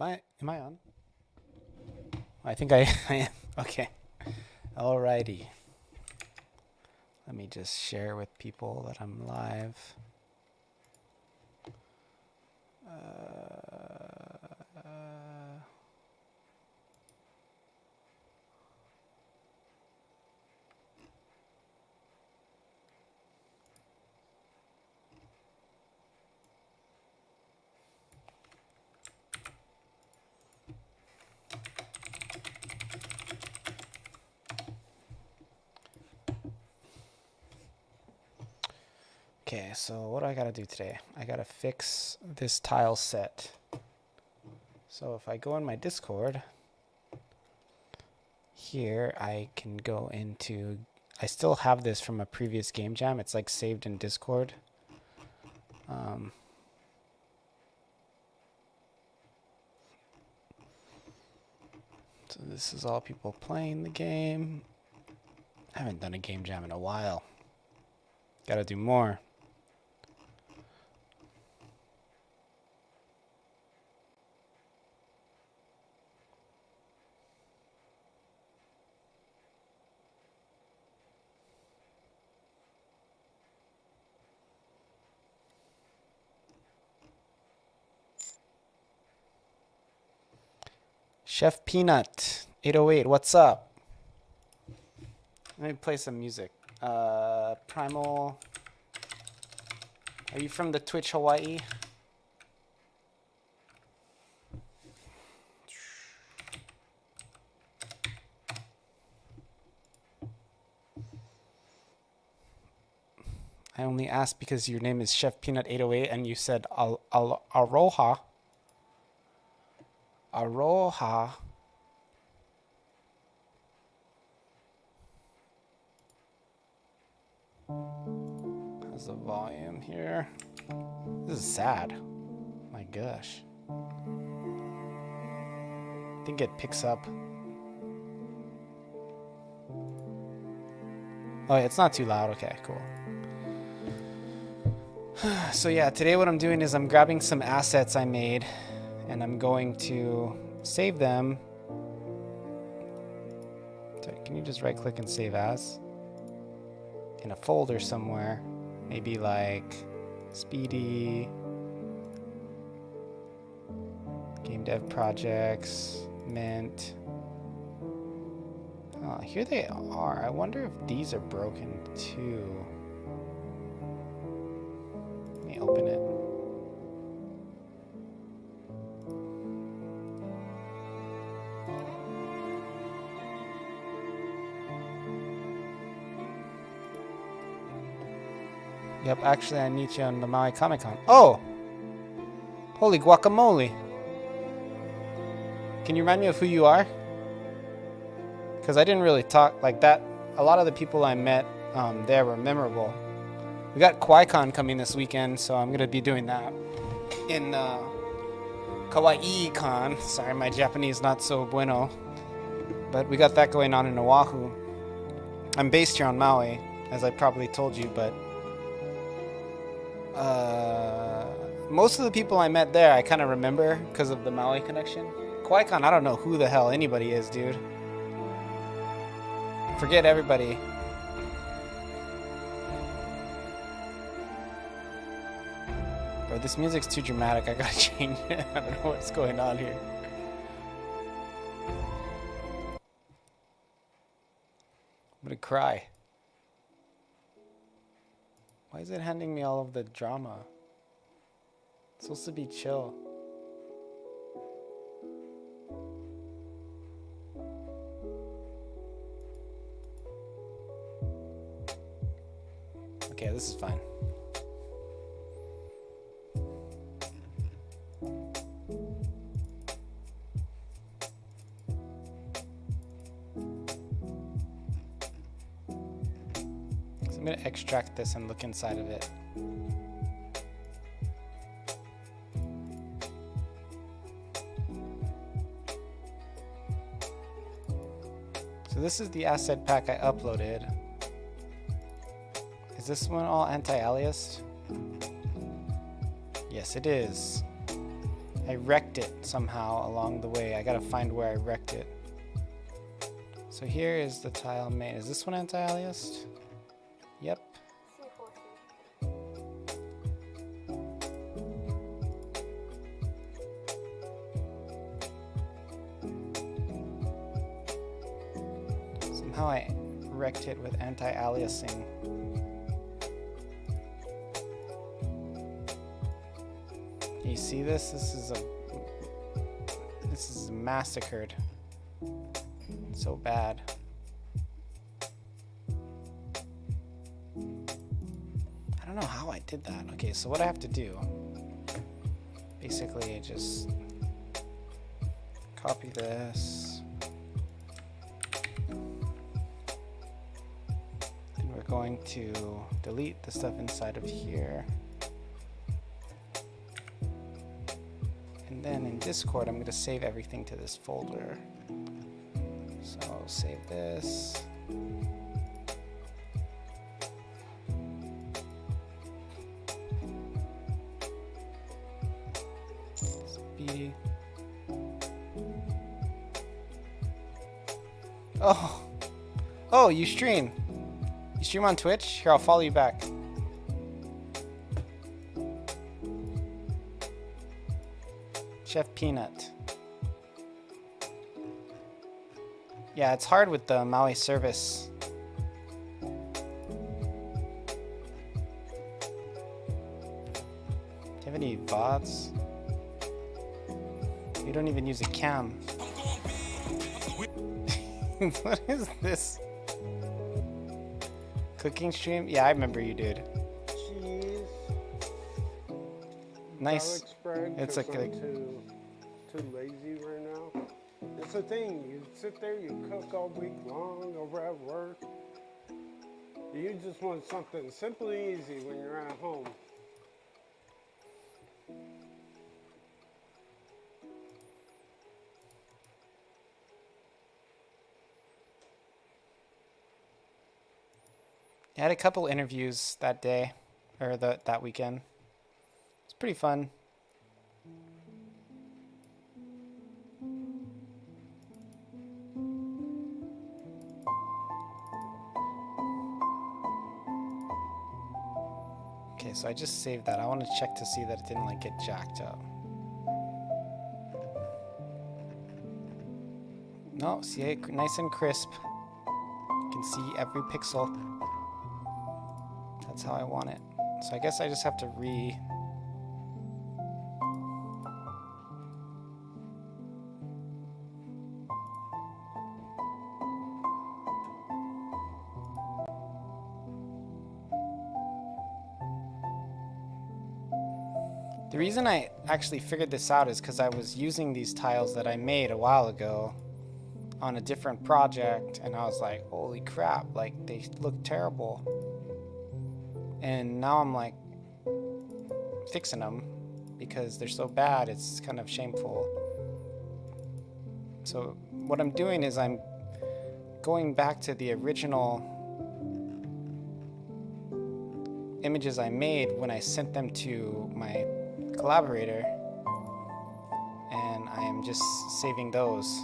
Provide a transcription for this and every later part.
Am I on? I think I am. Okay. Alrighty. Let me just share with people that I'm live. Okay, so what do I gotta do today? I gotta fix this tile set. So if I go in my Discord, here I can go into, I still have this from a previous game jam. It's like saved in Discord. So this is all people playing the game. I haven't done a game jam in a while. Gotta do more. Chef Peanut 808, what's up? Let me play some music. Primal. Are you from the Twitch Hawaii? I only asked because your name is Chef Peanut 808 and you said Aroha. Aroha. How's the volume here? This is sad. My gosh. I think it picks up. Oh, it's not too loud. Okay, cool. So yeah, today what I'm doing is I'm grabbing some assets I made and I'm going to save them. Sorry, can you just right click and save as? In a folder somewhere. Maybe like Speedy, Game Dev Projects, Mint. Oh, here they are. I wonder if these are broken too. Let me open it. Yep, actually I meet you on the Maui Comic Con. Oh! Holy guacamole! Can you remind me of who you are? Because I didn't really talk like that. A lot of the people I met there were memorable. We got QuaiCon coming this weekend, so I'm going to be doing that in Kawaii Con. Sorry, my Japanese not so bueno. But we got that going on in Oahu. I'm based here on Maui, as I probably told you, but most of the people I met there I kind of remember because of the Maui connection. QuaiCon, I don't know who the hell anybody is, dude. Forget everybody. Bro, this music's too dramatic. I gotta change it. I don't know what's going on here. I'm gonna cry. Why is it handing me all of the drama? It's supposed to be chill. Okay, this is fine. So I'm going to extract this and look inside of it. So this is the asset pack I uploaded. Is this one all anti-aliased? Yes, it is. I wrecked it somehow along the way. I gotta find where I wrecked it. So here is the tile made. Is this one anti-aliased? Yep. Somehow I wrecked it with anti-aliasing. You see this? This is massacred. So bad. I don't know how I did that. Okay, so what I have to do, basically I just copy this. And we're going to delete the stuff inside of here. And then in Discord, I'm going to save everything to this folder. So I'll save this. B. Oh, you stream. You stream on Twitch? Here, I'll follow you back. Chef Peanut. Yeah, it's hard with the Maui service. Do you have any VODs? You don't even use a cam. What is this? Cooking stream? Yeah, I remember you, dude. Cheese. Nice. Spread, it's like a... too lazy right now. It's the thing. You sit there, you cook all week long over at work. You just want something simple and easy when you're at home. I had a couple interviews that day, or that weekend. It's pretty fun. Okay, so I just saved that. I want to check to see that it didn't like get jacked up. No, see it nice and crisp. You can see every pixel. That's how I want it. So I guess I just have to The reason I actually figured this out is because I was using these tiles that I made a while ago on a different project, and I was like, holy crap, like they look terrible. And now I'm like fixing them because they're so bad, it's kind of shameful. So what I'm doing is I'm going back to the original images I made when I sent them to my collaborator, and I am just saving those.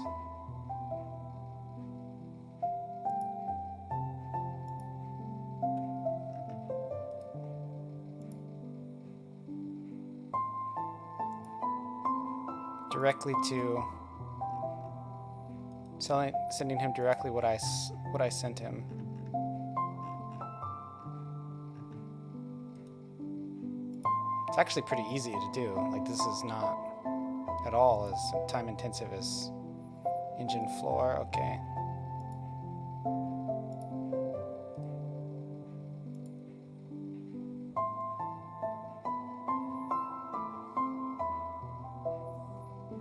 Directly to sending him directly what I sent him. It's actually pretty easy to do. Like, this is not at all as time intensive as engine floor. Okay.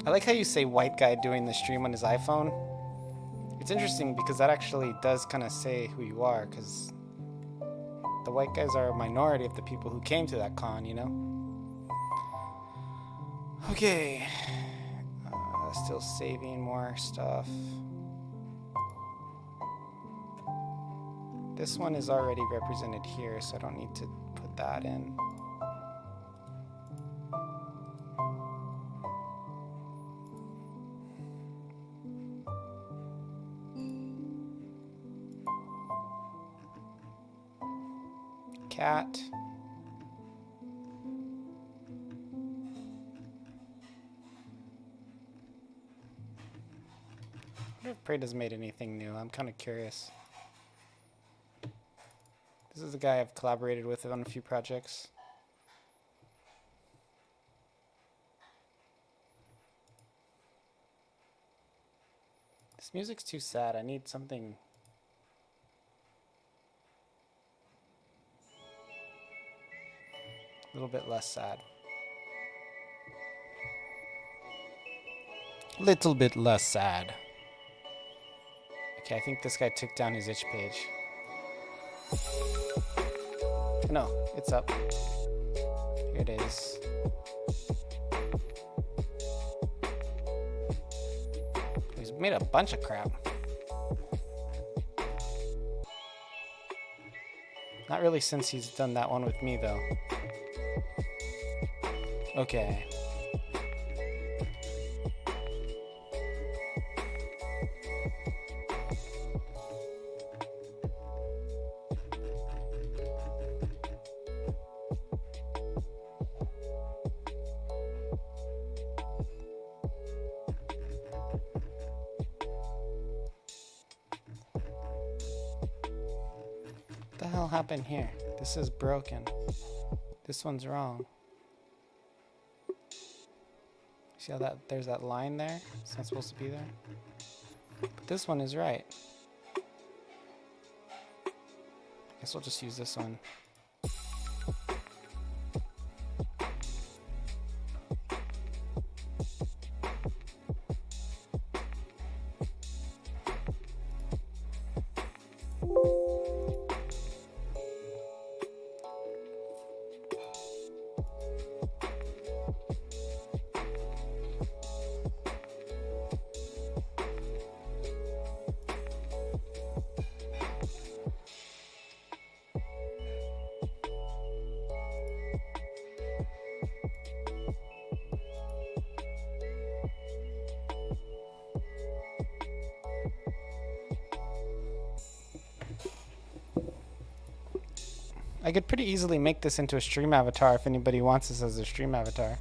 I like how you say white guy doing the stream on his iPhone. It's interesting because that actually does kind of say who you are, because the white guys are a minority of the people who came to that con, you know? Okay. Still saving more stuff. This one is already represented here, so I don't need to put that in. cat. I wonder if Prada's made anything new. I'm kind of curious. This is a guy I've collaborated with on a few projects. This music's too sad. I need something. A little bit less sad. Little bit less sad. Okay, I think this guy took down his itch page. No, it's up. Here it is. He's made a bunch of crap. Not really since he's done that one with me, though. Okay. What the hell happened here? This is broken. This one's wrong. See how there's that line there? It's not supposed to be there. But this one is right. Guess we'll just use this one. I could pretty easily make this into a stream avatar if anybody wants this as a stream avatar.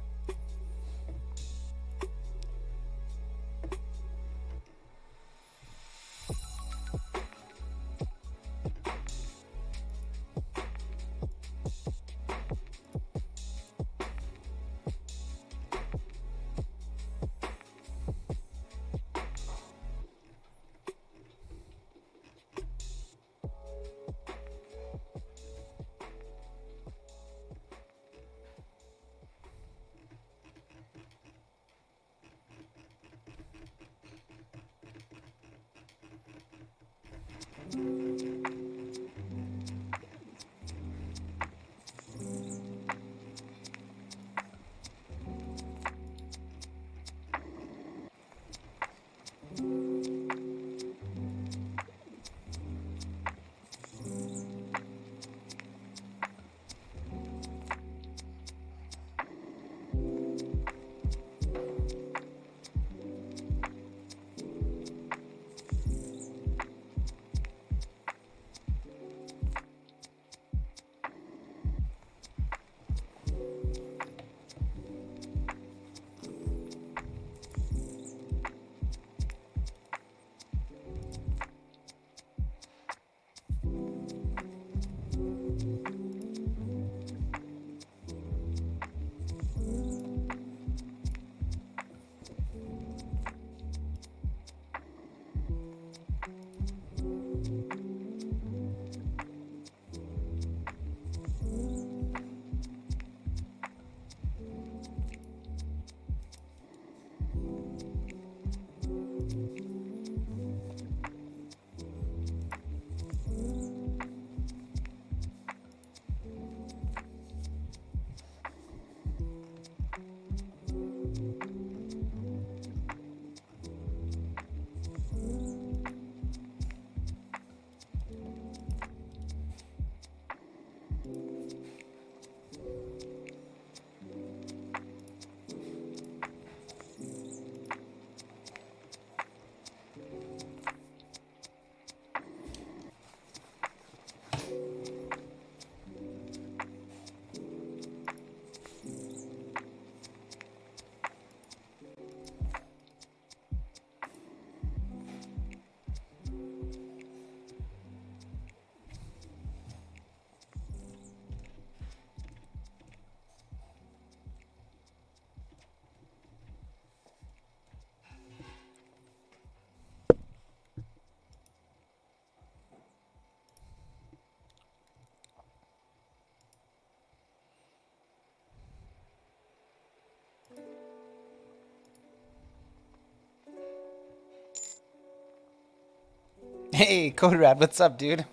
Hey, Coderad, what's up, dude?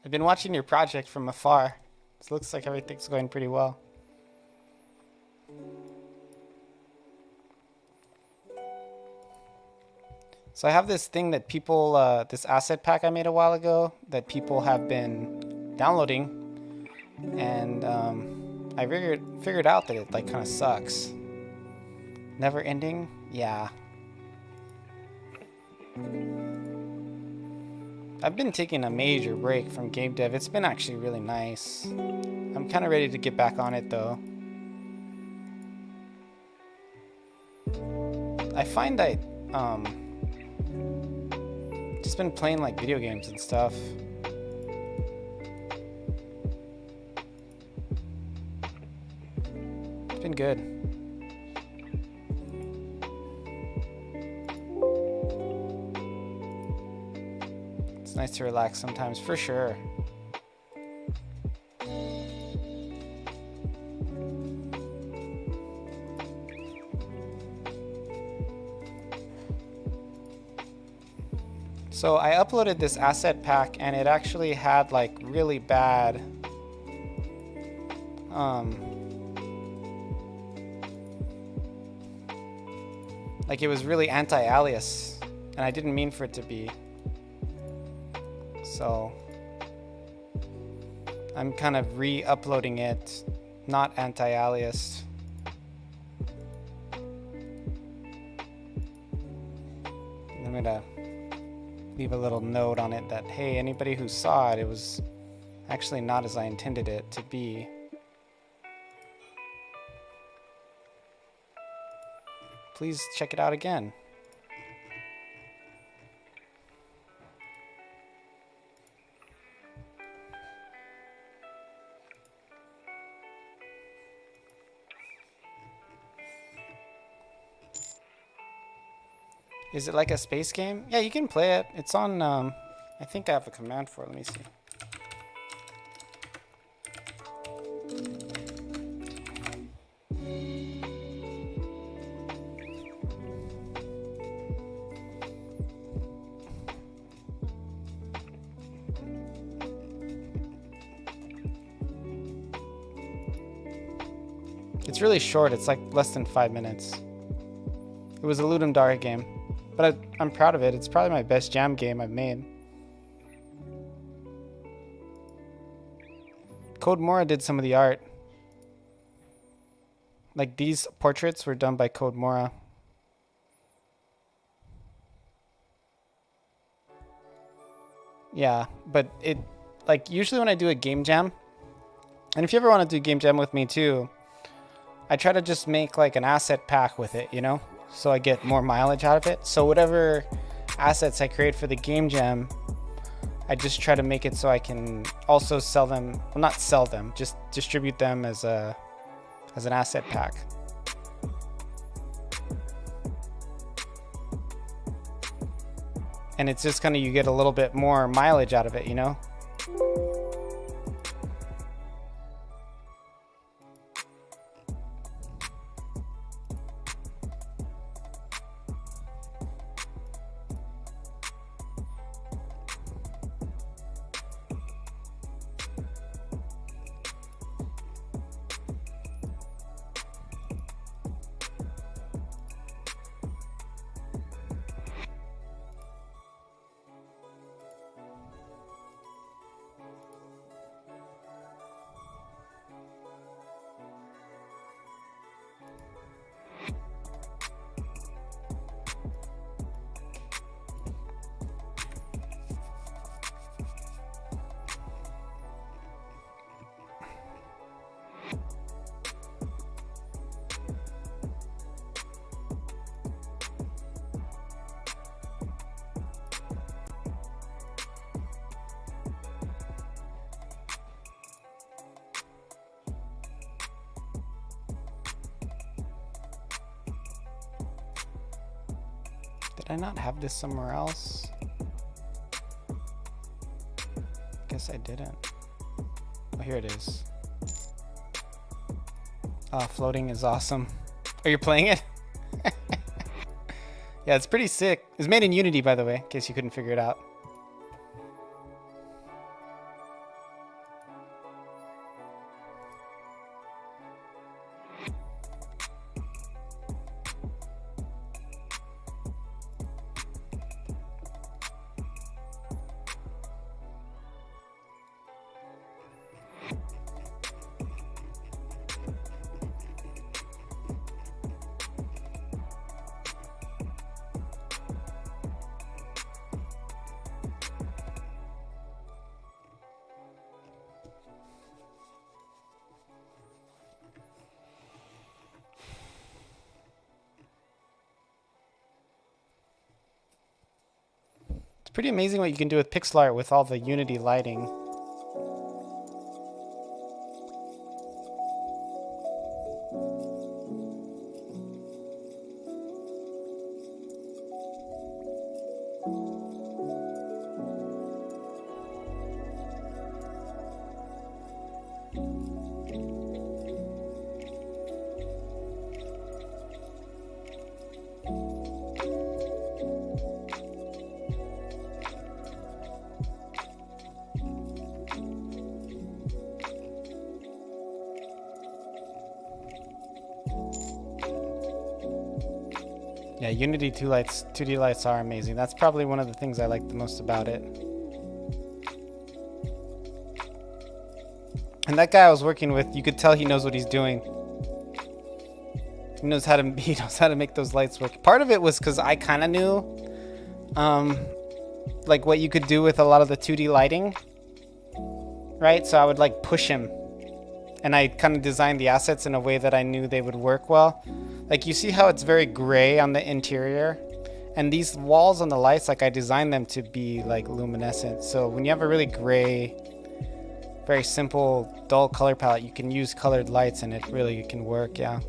I've been watching your project from afar. It looks like everything's going pretty well. So I have this thing that people, this asset pack I made a while ago that people have been downloading, and I figured out that it like kind of sucks. Never ending? Yeah. I've been taking a major break from game dev. It's been actually really nice. I'm kind of ready to get back on it though. I find I just been playing like video games and stuff. It's been good. It's nice to relax sometimes, for sure. So I uploaded this asset pack and it actually had like really bad like it was really anti-alias, and I didn't mean for it to be. So I'm kind of re-uploading it, not anti-alias. I'm gonna leave a little note on it that, hey, anybody who saw it, it was actually not as I intended it to be. Please check it out again. Is it like a space game? Yeah, you can play it. It's on, I think I have a command for it. Let me see. It's really short. It's like less than 5 minutes. It was a Ludum Dare game. But I'm proud of it. It's probably my best jam game I've made. Code Mora did some of the art. Like these portraits were done by Code Mora. Yeah, but it, like usually when I do a game jam, and if you ever want to do game jam with me too, I try to just make like an asset pack with it, you know? So I get more mileage out of it. So whatever assets I create for the game jam, I just try to make it so I can also sell them. Well, not sell them, just distribute them as an asset pack. And it's just kind of, you get a little bit more mileage out of it, you know? Did I not have this somewhere else? Guess I didn't. Oh, here it is. Floating is awesome. Are you playing it? Yeah, it's pretty sick. It's made in Unity, by the way, in case you couldn't figure it out. Pretty amazing what you can do with pixel art with all the Unity lighting. Yeah, Unity 2D lights are amazing. That's probably one of the things I like the most about it. And that guy I was working with, you could tell he knows what he's doing. He knows how to make those lights work. Part of it was because I kind of knew, like what you could do with a lot of the 2D lighting, right? So I would like push him, and I kind of designed the assets in a way that I knew they would work well. Like you see how it's very gray on the interior, and these walls on the lights, like I designed them to be like luminescent. So when you have a really gray, very simple, dull color palette, you can use colored lights and it really can work, yeah.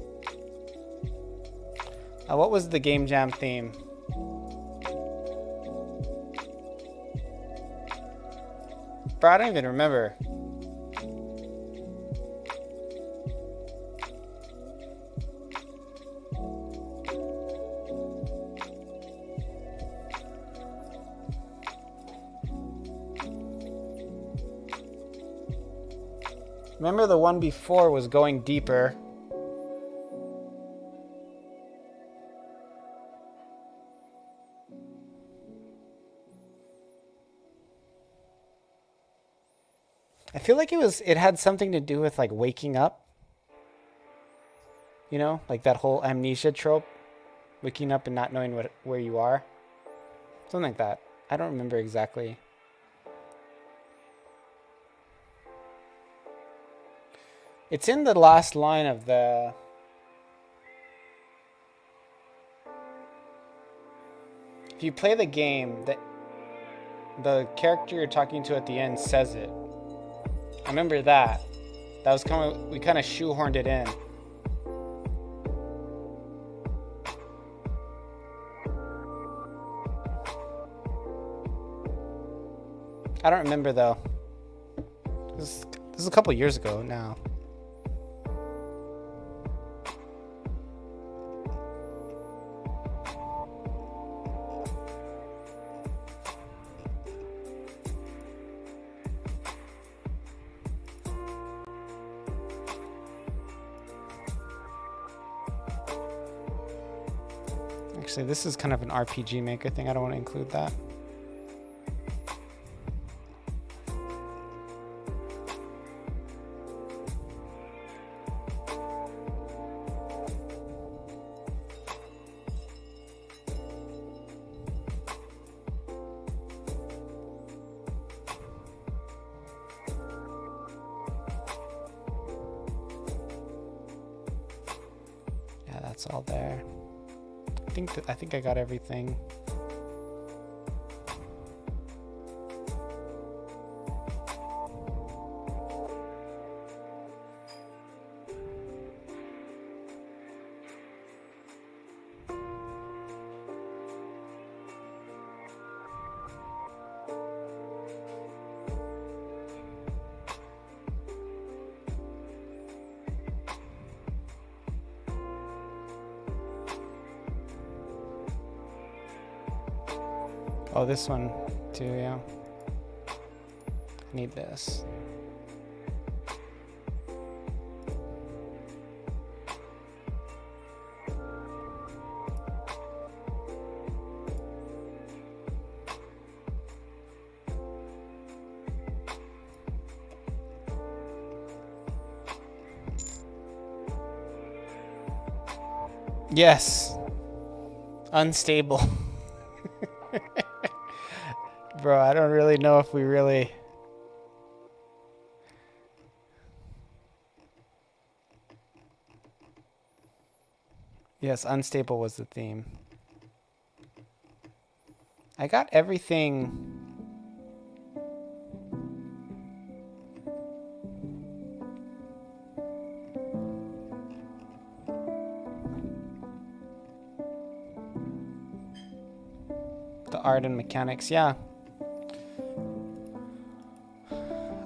What was the Game Jam theme? Bro, I don't even remember. Remember the one before was going deeper. I feel like it had something to do with like waking up. You know, like that whole amnesia trope, waking up and not knowing where you are. Something like that. I don't remember exactly. It's in the last line of the... If you play the game, the character you're talking to at the end says it. I remember that. That was we kind of shoehorned it in. I don't remember though. This is a couple years ago now. Actually, this is kind of an RPG Maker thing. I don't want to include that. Yeah, that's all there. I think I got everything. Oh, this one too, yeah. I need this. Yes. Unstable. Bro, I don't really know if we really... Yes, unstable was the theme. I got everything... The art and mechanics, yeah.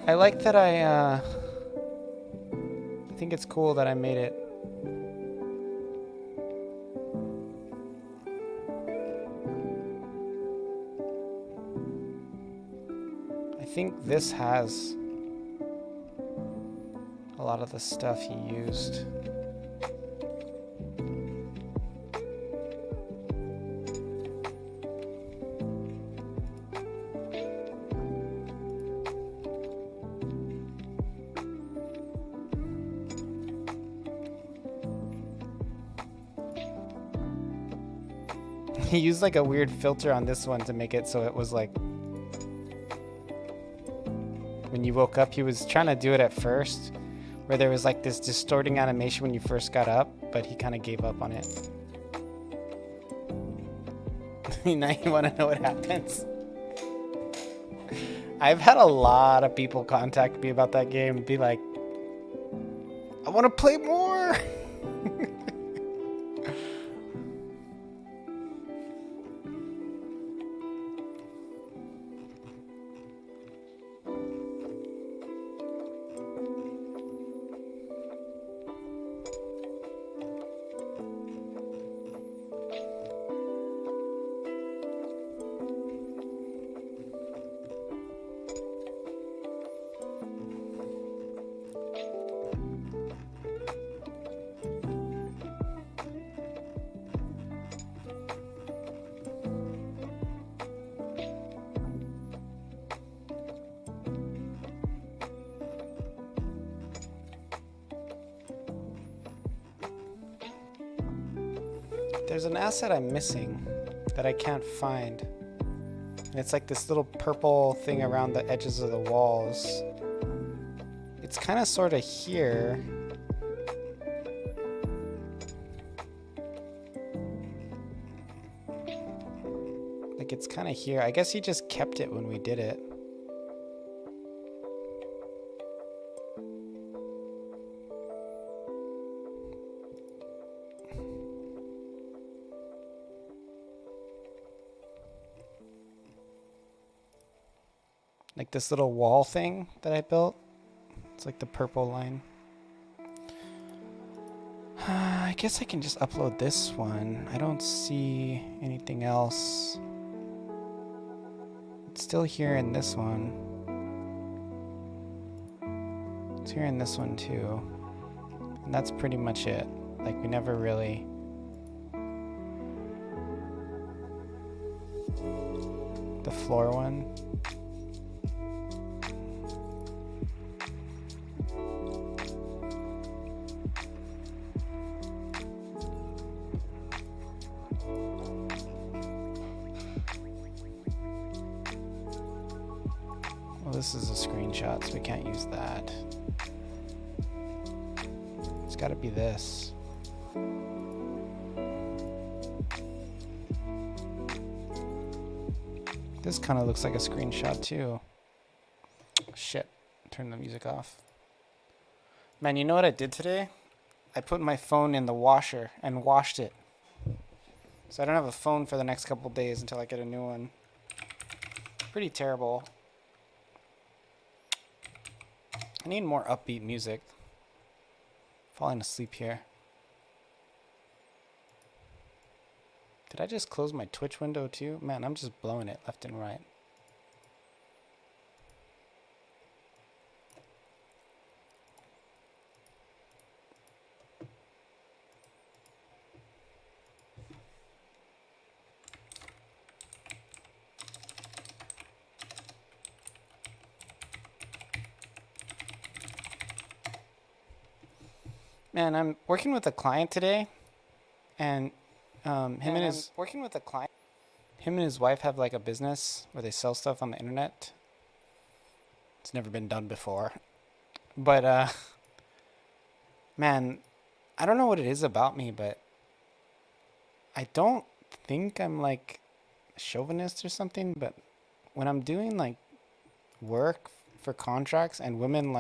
I like that I think it's cool that I made it. I think this has a lot of the stuff he used. He used like a weird filter on this one to make it so it was like when you woke up. He was trying to do it at first where there was like this distorting animation when you first got up, but he kind of gave up on it. Now you want to know what happens? I've had a lot of people contact me about that game and be like, I want to play more. There's an asset I'm missing that I can't find. And it's like this little purple thing around the edges of the walls. It's kind of sort of here. Like it's kind of here. I guess he just kept it when we did it. Like this little wall thing that I built. It's like the purple line. I guess I can just upload this one. I don't see anything else. It's still here in this one. It's here in this one too. And that's pretty much it. Like we never really... The floor one. Well, this is a screenshot, so we can't use that. It's got to be this. This kind of looks like a screenshot too. Shit, turn the music off. Man, you know what I did today? I put my phone in the washer and washed it. So I don't have a phone for the next couple days until I get a new one. Pretty terrible. I need more upbeat music. Falling asleep here. Did I just close my Twitch window too? Man, I'm just blowing it left and right. Man, I'm working with a client today, and him and his working with a client. Him and his wife have like a business where they sell stuff on the internet. It's never been done before, but man, I don't know what it is about me, but I don't think I'm like a chauvinist or something. But when I'm doing like work for contracts and women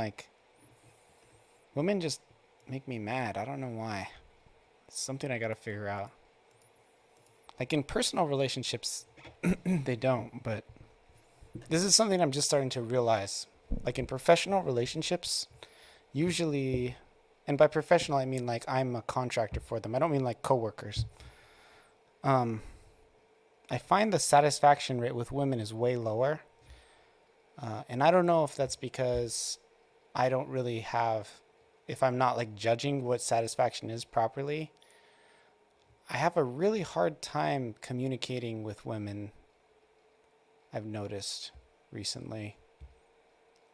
just make me mad. I don't know why. It's something I gotta figure out. Like in personal relationships, they don't, but this is something I'm just starting to realize. Like in professional relationships, usually, and by professional, I mean like I'm a contractor for them. I don't mean like coworkers. I find the satisfaction rate with women is way lower. And I don't know if that's because I don't really have, if I'm not like judging what satisfaction is properly. I have a really hard time communicating with women, I've noticed recently.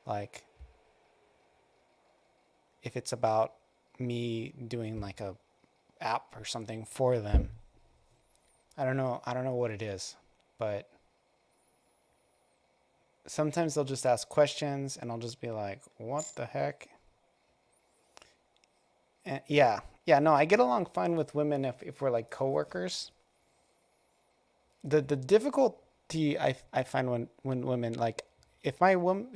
Like, if it's about me doing like a app or something for them. I don't know what it is, but sometimes they'll just ask questions and I'll just be like, what the heck? And yeah, no, I get along fine with women if we're like coworkers. The difficulty I find when women like if a woman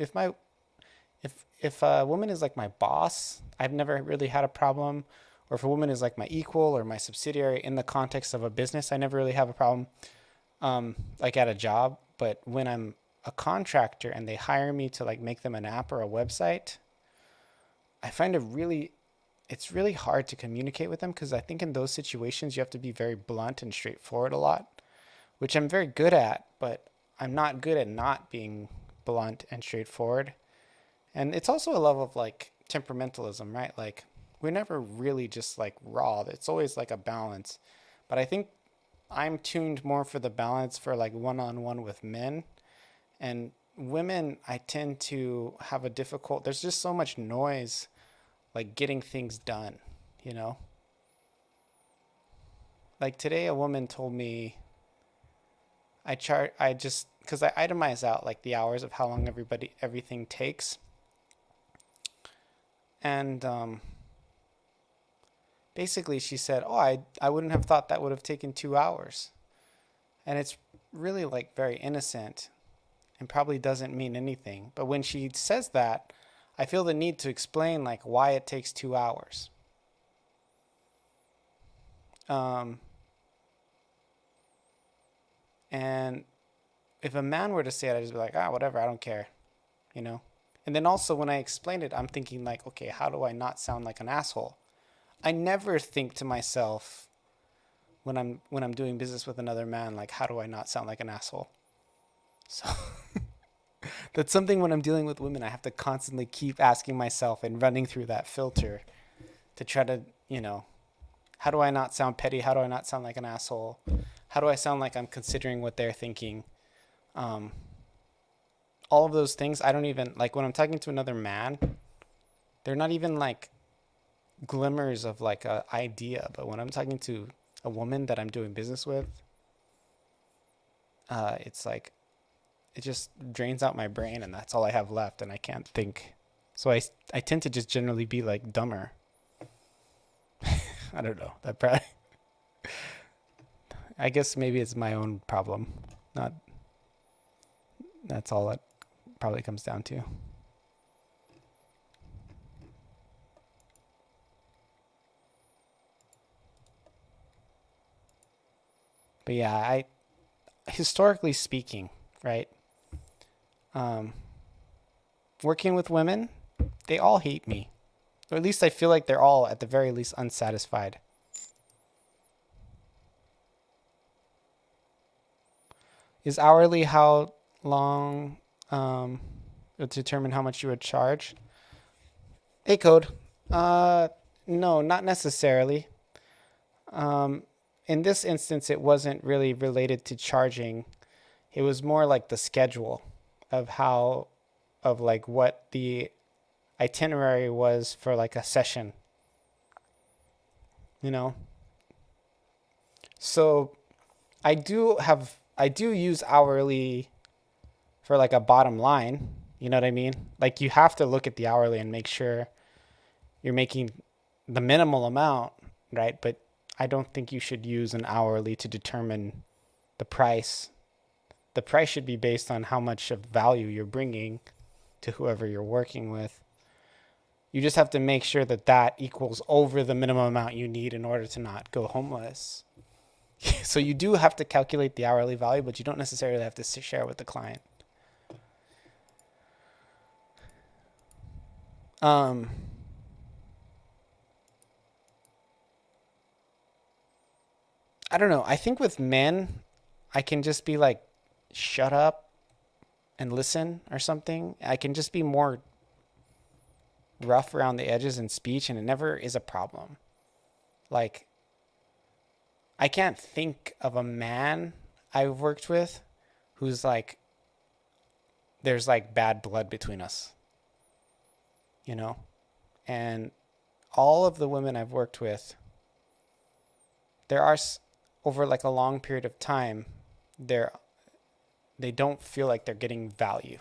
is like my boss, I've never really had a problem. Or if a woman is like my equal or my subsidiary in the context of a business, I never really have a problem. Like at a job. But when I'm a contractor and they hire me to like make them an app or a website, I find it's really hard to communicate with them because I think in those situations you have to be very blunt and straightforward a lot, which I'm very good at, but I'm not good at not being blunt and straightforward. And it's also a level of like temperamentalism, right? Like we're never really just like raw. It's always like a balance. But I think I'm tuned more for the balance for like one-on-one with men. And women, I tend to have there's just so much noise like getting things done, you know? Like today a woman told me because I itemize out like the hours of how long everything takes. And basically she said, oh, I wouldn't have thought that would have taken 2 hours. And it's really like very innocent and probably doesn't mean anything. But when she says that, I feel the need to explain like why it takes 2 hours. And if a man were to say it, I'd just be like, whatever, I don't care, you know? And then also when I explain it, I'm thinking like, okay, how do I not sound like an asshole? I never think to myself when I'm doing business with another man, like, how do I not sound like an asshole? So that's something when I'm dealing with women, I have to constantly keep asking myself and running through that filter to try to, how do I not sound petty? How do I not sound like an asshole? How do I sound like I'm considering what they're thinking? All of those things, I don't even, like when I'm talking to another man, they're not even like glimmers of like a idea. But when I'm talking to a woman that I'm doing business with, it's like, it just drains out my brain and that's all I have left and I can't think. So I tend to just generally be like dumber. I don't know. I guess maybe it's my own problem. That's all it probably comes down to. But yeah, historically speaking, right? Working with women, they all hate me. Or at least I feel like they're all, at the very least, unsatisfied. Is hourly how long to determine how much you would charge? Hey, Code. Uh, no, not necessarily. Um, in this instance, it wasn't really related to charging. It was more like the schedule of how, of like what the itinerary was for like a session, you know? So I do use hourly for like a bottom line. You know what I mean? Like you have to look at the hourly and make sure you're making the minimal amount, right? But I don't think you should use an hourly to determine the price. The price should be based on how much of value you're bringing to whoever you're working with. You just have to make sure that that equals over the minimum amount you need in order to not go homeless. So you do have to calculate the hourly value, but you don't necessarily have to share with the client. Um, I don't know. I think with men, I can just be like, shut up and listen or something. I can just be more rough around the edges in speech, and it never is a problem. Like, I can't think of a man I've worked with who's like, there's like bad blood between us, you know? And all of the women I've worked with, there are over like a long period of time, they're they don't feel like they're getting value.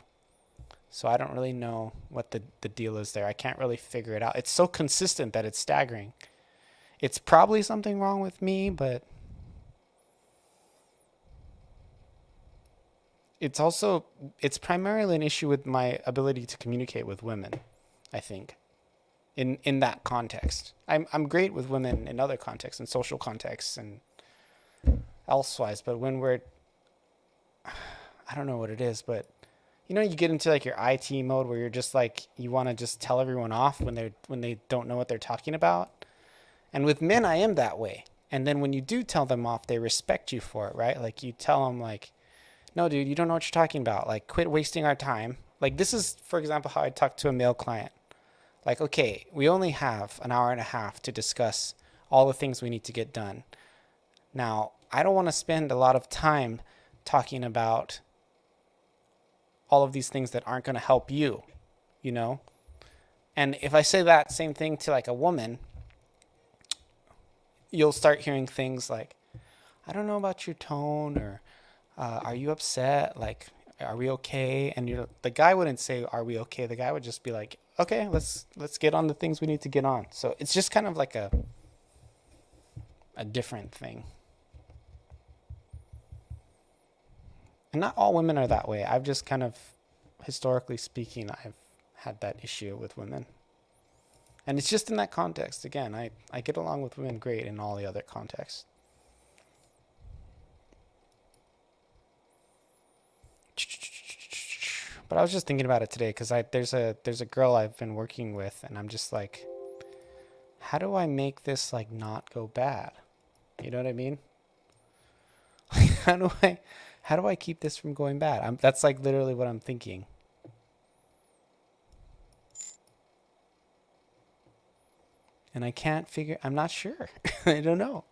So I don't really know what the deal is there. I can't really figure it out. It's so consistent that it's staggering. It's probably something wrong with me, but it's primarily an issue with my ability to communicate with women, I think. In that context. I'm great with women in other contexts, in social contexts and elsewise, but when we're I don't know what it is, but you know, you get into like your IT mode where you're just like you want to just tell everyone off when they don't know what they're talking about. And with men, I am that way. And then when you do tell them off, they respect you for it, right? Like you tell them like, "No, dude, you don't know what you're talking about. Like quit wasting our time." Like this is, for example, how I talk to a male client. Like, "Okay, we only have an hour and a half to discuss all the things we need to get done. Now, I don't want to spend a lot of time talking about all of these things that aren't going to help you, you know?" And if I say that same thing to like a woman, you'll start hearing things like, "I don't know about your tone," or "Are you upset? Like, are we okay?" And the guy wouldn't say, "Are we okay?" The guy would just be like, "Okay, let's get on the things we need to get on." So it's just kind of like a different thing. And not all women are that way. I've just kind of, historically speaking, I've had that issue with women. And it's just in that context. Again, I get along with women great in all the other contexts. But I was just thinking about it today because there's a girl I've been working with, and I'm just like, how do I make this like not go bad? You know what I mean? how do I how do I keep this from going bad? That's like literally what I'm thinking. And I can't figure, I'm not sure. I don't know.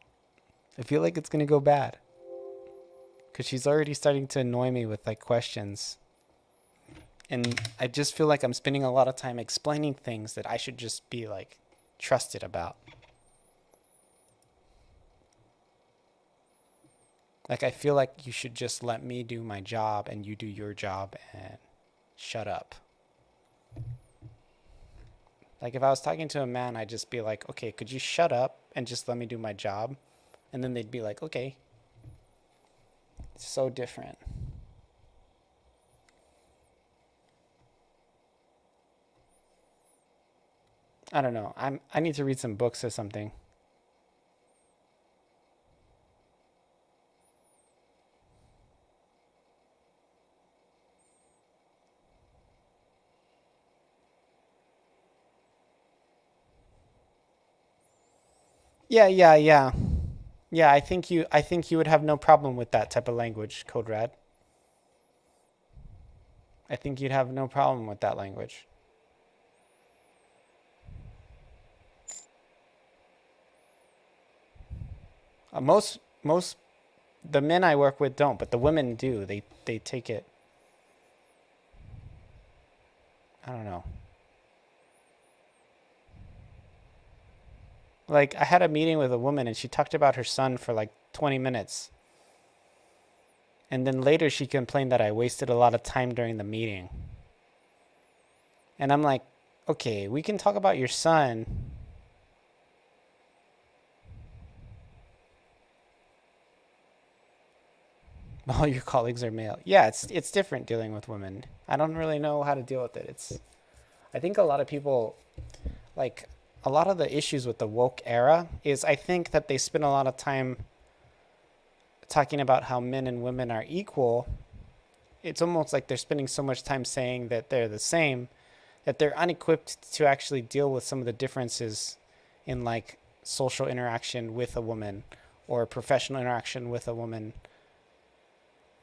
I feel like it's going to go bad. Because she's already starting to annoy me with like questions. And I just feel like I'm spending a lot of time explaining things that I should just be like trusted about. Like I feel like you should just let me do my job and you do your job and shut up. Like if I was talking to a man, I'd just be like, "Okay, could you shut up and just let me do my job?" And then they'd be like, "Okay." It's so different. I don't know. I need to read some books or something. Yeah, yeah, yeah. Yeah, I think you would have no problem with that type of language, Code Red. I think you'd have no problem with that language. Most the men I work with don't, but the women do. They take it. I don't know. Like I had a meeting with a woman and she talked about her son for like 20 minutes. And then later she complained that I wasted a lot of time during the meeting. And I'm like, okay, we can talk about your son. All your colleagues are male. Yeah, it's different dealing with women. I don't really know how to deal with it. I think a lot of people like a lot of the issues with the woke era is I think that they spend a lot of time talking about how men and women are equal. It's almost like they're spending so much time saying that they're the same that they're unequipped to actually deal with some of the differences in like social interaction with a woman or professional interaction with a woman.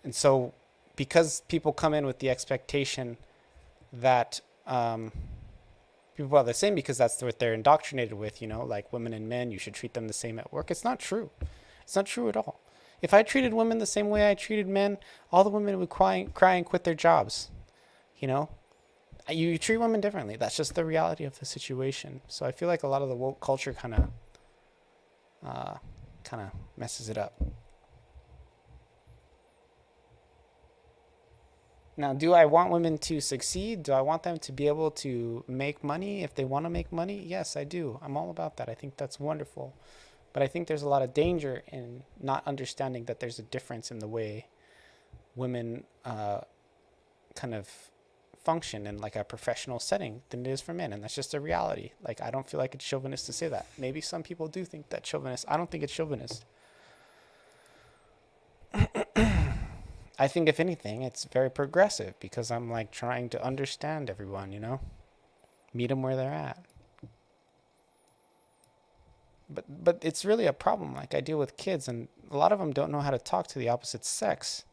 And so because people come in with the expectation that people are the same because that's what they're indoctrinated with, like women and men, you should treat them the same at work. It's not true. It's not true at all. If I treated women the same way I treated men, all the women would cry and quit their jobs. You treat women differently. That's just the reality of the situation. So I feel like a lot of the woke culture kind of messes it up. Now, do I want women to succeed? Do I want them to be able to make money if they want to make money? Yes, I do. I'm all about that. I think that's wonderful. But I think there's a lot of danger in not understanding that there's a difference in the way women kind of function in like a professional setting than it is for men. And that's just a reality. Like, I don't feel like it's chauvinist to say that. Maybe some people do think that's chauvinist. I don't think it's chauvinist. I think if anything, it's very progressive because I'm like trying to understand everyone, meet them where they're at. But it's really a problem. Like I deal with kids and a lot of them don't know how to talk to the opposite sex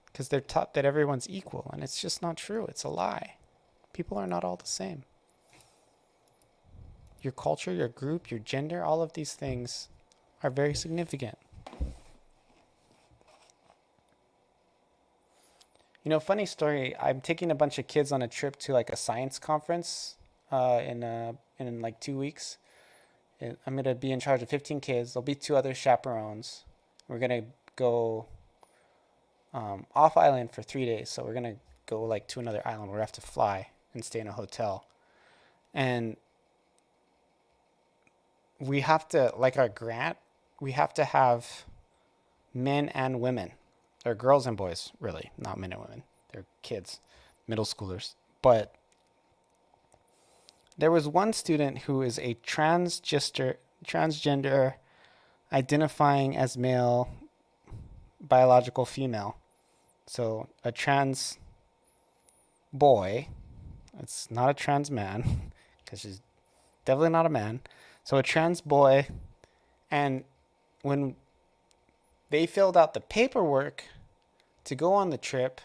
because they're taught that everyone's equal and it's just not true. It's a lie. People are not all the same. Your culture, your group, your gender, all of these things are very significant. Funny story. I'm taking a bunch of kids on a trip to like a science conference in like 2 weeks. I'm gonna be in charge of 15 kids. There'll be 2 other chaperones. We're gonna go off island for 3 days. So we're gonna go like to another island where we have to fly and stay in a hotel. And we have to, like our grant, we have to have men and women. Or girls and boys, really, not men and women. They're kids, middle schoolers. But there was one student who is a transgender identifying as male, biological female. So a trans boy, it's not a trans man, because she's definitely not a man. So a trans boy, and when they filled out the paperwork to go on the trip,